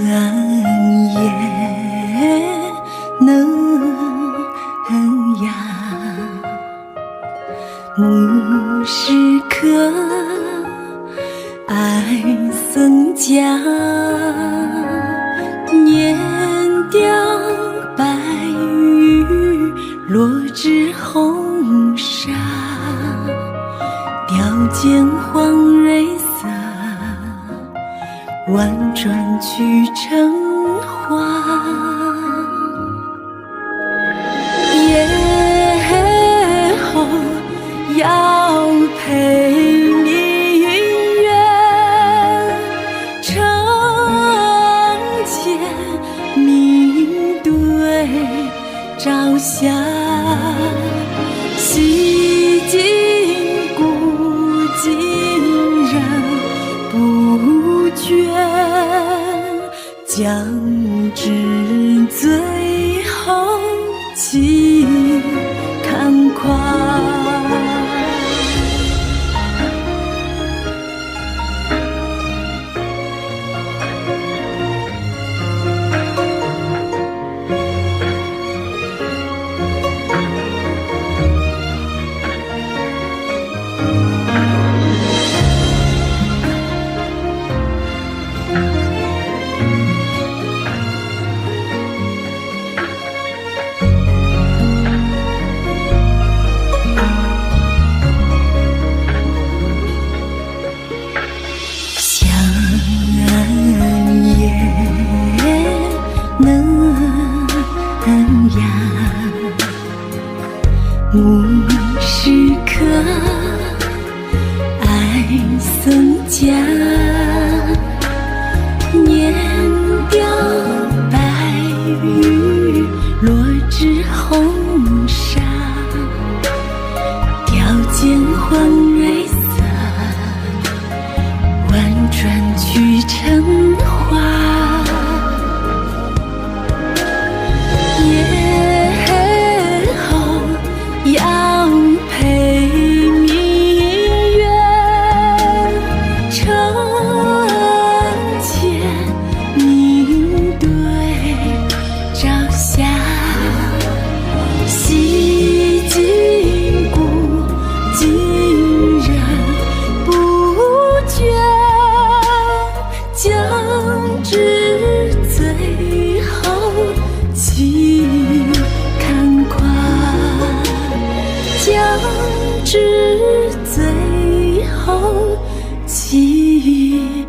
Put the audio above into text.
也能呀，无时刻爱僧家，念雕白玉落至红纱，雕见黄蕊色，婉转曲成花。夜后要陪明月，城前明对朝霞，洗尽古今人不倦，将至最后尽看夸。无时刻爱僧家，念雕白玉落至红纱，雕见黄蕊色，婉转曲成花。要陪明月，城前明对朝霞，洗尽古今人不倦，将至最后尽看夸。将至最后尽